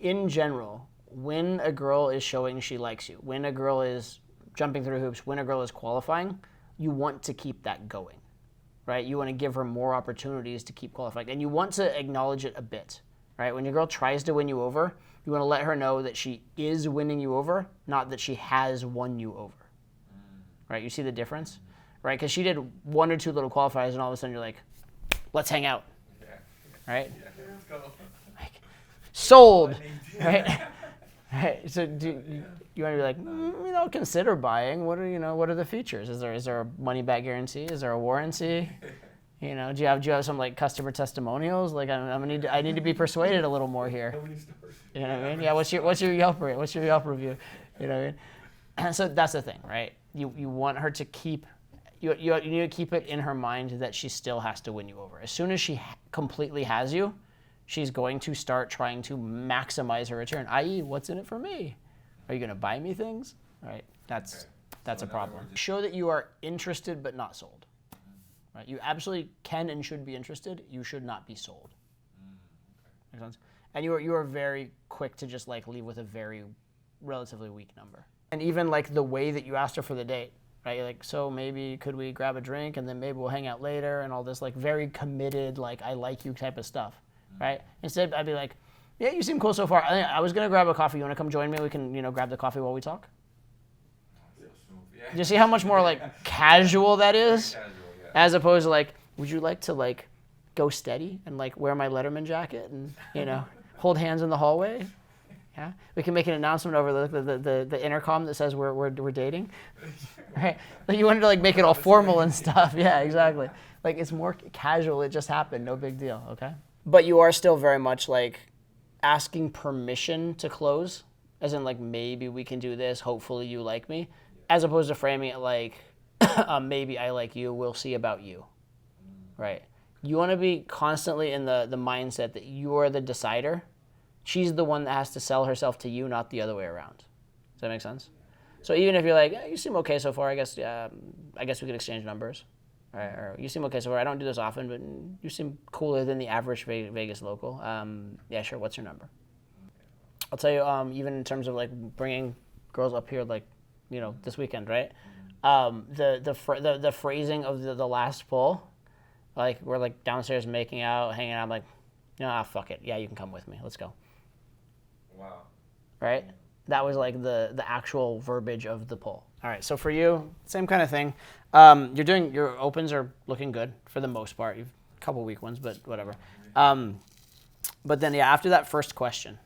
in general, when a girl is showing she likes you, when a girl is jumping through hoops, when a girl is qualifying, you want to keep that going, right? You want to give her more opportunities to keep qualifying, and you want to acknowledge it a bit, right? When your girl tries to win you over, you want to let her know that she is winning you over, not that she has won you over, right? You see the difference, right? Because she did one or two little qualifiers, and all of a sudden you're like, let's hang out, right? Yeah, let's go. Like, sold, right? Right. So you want to be like, consider buying. What are the features? Is there a money back guarantee? Is there a warranty? Do you have some like customer testimonials? Like I need to be persuaded a little more here. You know what I mean? Yeah. What's your Yelp rate? What's your Yelp review? You know what I mean? So that's the thing, right? You want her to keep. You need to keep it in her mind that she still has to win you over. As soon as she completely has you, she's going to start trying to maximize her return, i.e., what's in it for me? Are you going to buy me things? Right? That's a problem. Show that you are interested but not sold. Right? You absolutely can and should be interested. You should not be sold. Make sense? And you are very quick to just like leave with a very relatively weak number. And even like the way that you asked her for the date, right? You're like, so maybe could we grab a drink and then maybe we'll hang out later and all this like very committed, like I like you type of stuff. Right? Instead, I'd be like, yeah, you seem cool so far. I was going to grab a coffee. You want to come join me? We can, grab the coffee while we talk. Yeah. Do you see how much more like casual that is? Casual, yeah. As opposed to like, would you like to like go steady and like wear my Letterman jacket and, hold hands in the hallway? Yeah. We can make an announcement over the intercom that says we're dating. Right? Like you wanted to like make it all formal and stuff. Yeah, exactly. Like it's more casual. It just happened. No big deal. Okay. But you are still very much like asking permission to close, as in like maybe we can do this, hopefully you like me, as opposed to framing it like maybe I like you, we'll see about you, right? You want to be constantly in the mindset that you are the decider. She's the one that has to sell herself to you, not the other way around. Does that make sense? So even if you're like, you seem okay so far, I guess we could exchange numbers. Right, or you seem okay so far. I don't do this often, but you seem cooler than the average Vegas local. Yeah, sure. What's your number? I'll tell you. Even in terms of like bringing girls up here, like this weekend, right? The phrasing of the last pull, like we're like downstairs making out, hanging out. I'm like, fuck it. Yeah, you can come with me. Let's go. Wow. Right? That was like the actual verbiage of the pull. All right, so for you, same kind of thing. Your opens are looking good for the most part. You've a couple weak ones, but whatever. But then after that first question,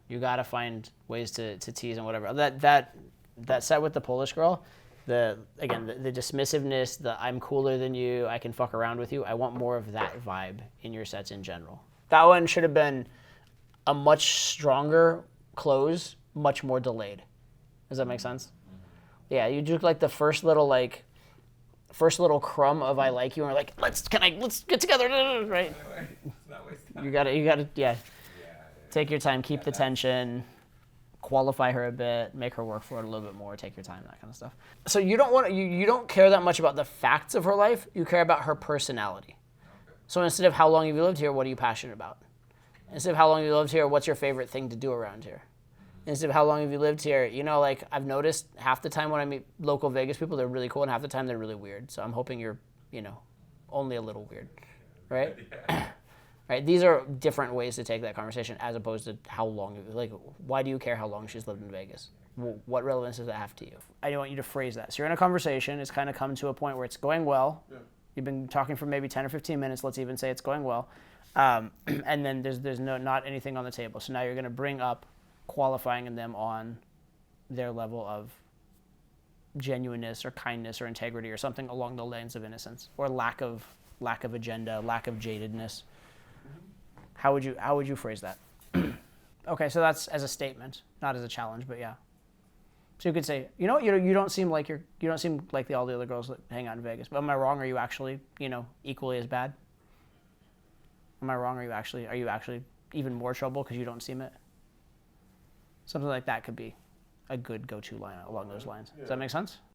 you got to find ways to tease and whatever. That set with the Polish girl, the dismissiveness, the I'm cooler than you, I can fuck around with you. I want more of that vibe in your sets in general. That one should have been a much stronger close, much more delayed. Does that make sense? Yeah, you do like the first little crumb of I like you, and we're like, let's get together, right? You gotta, yeah. Take your time, keep the tension, qualify her a bit, make her work for it a little bit more, take your time, that kind of stuff. So you don't care that much about the facts of her life, you care about her personality. So instead of how long have you lived here, what are you passionate about? Instead of how long have you lived here, what's your favorite thing to do around here? Instead of how long have you lived here, like I've noticed half the time when I meet local Vegas people, they're really cool, and half the time they're really weird. So I'm hoping you're, only a little weird, right? Yeah. Right? These are different ways to take that conversation as opposed to how long, like, why do you care how long she's lived in Vegas? What relevance does that have to you? I want you to phrase that. So you're in a conversation, it's kind of come to a point where it's going well. Yeah. You've been talking for maybe 10 or 15 minutes, let's even say it's going well. And then there's not anything on the table. So now you're going to bring up qualifying them on their level of genuineness or kindness or integrity or something along the lines of innocence or lack of agenda, lack of jadedness. How would you phrase that? Okay, so that's as a statement, not as a challenge, but yeah. So you could say, you don't seem like all the other girls that hang out in Vegas. But am I wrong? Are you actually, equally as bad? Am I wrong? Are you actually even more trouble because you don't seem it? Something like that could be a good go-to line along those lines. Does that make sense?